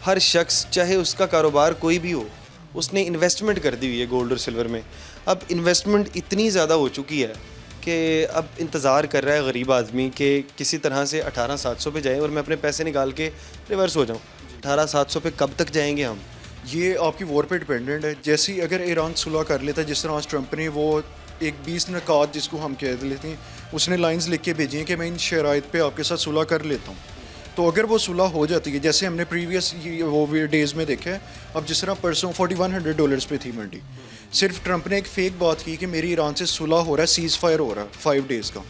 हर शख्स चाहे उसका कारोबार कोई भी हो, उसने इन्वेस्टमेंट कर दी हुई है गोल्ड और सिल्वर में। अब इन्वेस्टमेंट इतनी ज़्यादा हो चुकी है कि अब इंतज़ार कर रहा है गरीब आदमी कि किसी तरह से 18,700 पे जाए और मैं अपने पैसे निकाल के रिवर्स हो जाऊँ। 18,700 पे कब तक जाएंगे हम? ये आपकी वॉर पे डिपेंडेंट है। जैसे ही अगर ईरान सुलह कर लेता है, जिस तरह आज ट्रंप ने वो एक 20 नकात जिसको हम कह लेते हैं, उसने लाइंस लिख के भेजी हैं कि मैं इन शराइत पे आपके साथ सुलह कर लेता हूँ। तो अगर वो सुलह हो जाती है, जैसे हमने प्रीवियस वो डेज़ में देखा है, अब जिस तरह परसों $4100 पे थी मंडी, सिर्फ ट्रंप ने एक फेक बात की कि मेरी ईरान से सुलह हो रहा है, सीज़ फायर हो रहा है 5 डेज़ का,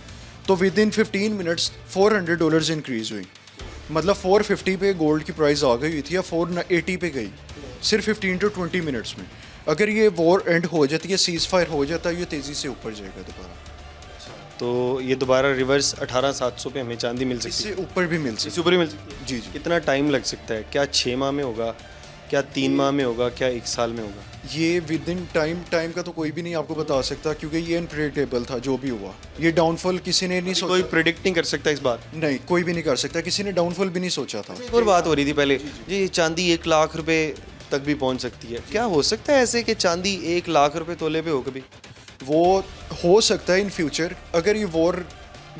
तो विद इन 15 मिनट्स $400 इंक्रीज़ हुई। मतलब 450 पे गोल्ड की प्राइस आ गई हुई थी या 480 पे गई सिर्फ 15 to 20 मिनट्स में। अगर ये वॉर एंड हो जाती है, सीज़ फायर हो जाता है, ये तेज़ी से ऊपर जाएगा दोबारा। तो ये दोबारा रिवर्स 18,700 पे हमें चांदी मिल सकती इससे है? ऊपर भी मिल इससे सकती ऊपर ही मिल सकती है? जी जी। कितना टाइम लग सकता है? क्या 6 माह में होगा, क्या 3 माह में होगा, क्या 1 साल में होगा? ये विद इन टाइम का तो कोई भी नहीं आपको बता सकता, क्योंकि ये अनप्रेडिक्टेबल था जो भी हुआ। ये डाउनफॉल किसी ने नहीं कोई सोचा। प्रिडिक्ट नहीं कर सकता इस बात? नहीं, कोई भी नहीं कर सकता, किसी ने डाउनफॉल भी नहीं सोचा था। एक और बात हो रही थी पहले जी, चांदी 1 लाख रुपए तक भी पहुंच सकती है। क्या हो सकता है ऐसे कि चांदी 1 लाख रुपए तोले पे हो कभी? वो हो सकता है इन फ्यूचर, अगर ये वॉर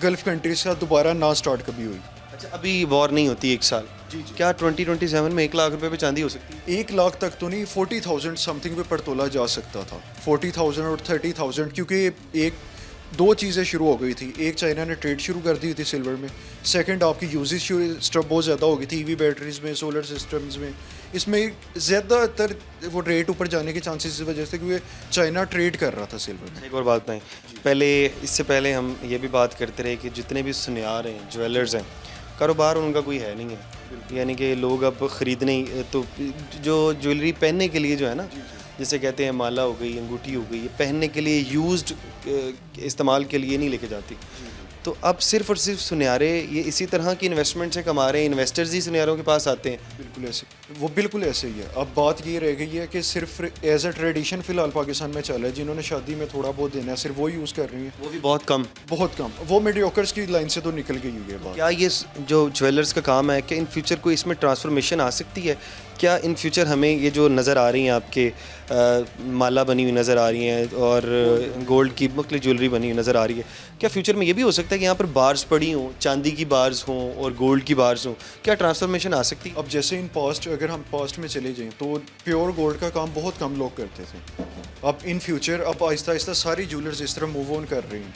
गल्फ कंट्रीज का दोबारा ना स्टार्ट कभी हुई। अच्छा, अभी वॉर नहीं होती 1 साल, क्या 2027 में 1 लाख रुपए पे चांदी हो सकती है? 1 लाख तक तो नहीं, 40,000 समथिंग पे पर तोला जा सकता था। 40,000 और 30,000, क्योंकि एक दो चीज़ें शुरू हो गई थी। एक, चाइना ने ट्रेड शुरू कर दी थी सिल्वर में। सेकंड, आपकी यूजेज बहुत ज़्यादा हो गई थी ईवी बैटरीज में, सोलर सिस्टम्स में। इसमें ज़्यादातर वो रेट ऊपर जाने के चांसेस इस वजह से, क्योंकि चाइना ट्रेड कर रहा था सिल्वर में। एक और बात नहीं, पहले इससे पहले हम ये भी बात करते रहे कि जितने भी सुनियार हैं, ज्वेलर्स हैं, कारोबार उनका कोई है नहीं है। यानी कि लोग अब ख़रीदने तो जो ज्वेलरी पहनने के लिए जो है ना, जिसे कहते हैं माला हो गई, अंगूठी हो गई, ये पहनने के लिए यूज्ड इस्तेमाल के लिए नहीं लेके जाती। तो अब सिर्फ और सिर्फ सुनियारे ये इसी तरह की इन्वेस्टमेंट से कमा रहे हैं, इन्वेस्टर्स ही सुनियारों के पास आते हैं। बिल्कुल ऐसे, वो बिल्कुल ऐसे ही है। अब बात ये रह गई है कि सिर्फ एज अ ट्रेडिशन फ़िलहाल पाकिस्तान में चला है। जिन्होंने शादी में थोड़ा बहुत देना है, सिर्फ वो यूज़ कर रही हैं, वो भी बहुत कम। बहुत कम। वो मीडियोकर्स की लाइन से तो निकल गई हुई है बात। क्या ये जो ज्वेलर्स का काम है, क्या इन फ्यूचर कोई इसमें ट्रांसफॉर्मेशन आ सकती है? क्या इन फ्यूचर हमें ये जो नज़र आ रही हैं आपके माला बनी हुई नज़र आ रही हैं और गोल्ड की मुख्तलिफ ज्वेलरी बनी हुई नज़र आ रही है, क्या फ्यूचर में ये भी हो सकता है कि यहाँ पर बार्स पड़ी हों, चांदी की बार्स हों और गोल्ड की बार्स हों? क्या ट्रांसफॉर्मेशन आ सकती है? अब जैसे इन पास्ट, अगर हम पास्ट में चले जाएं, तो प्योर गोल्ड का काम बहुत कम लोग करते थे। अब इन फ्यूचर अब आहिस्ता आहिस्ता सारी ज्वेलर्स इस तरह मूव ऑन कर रही हैं।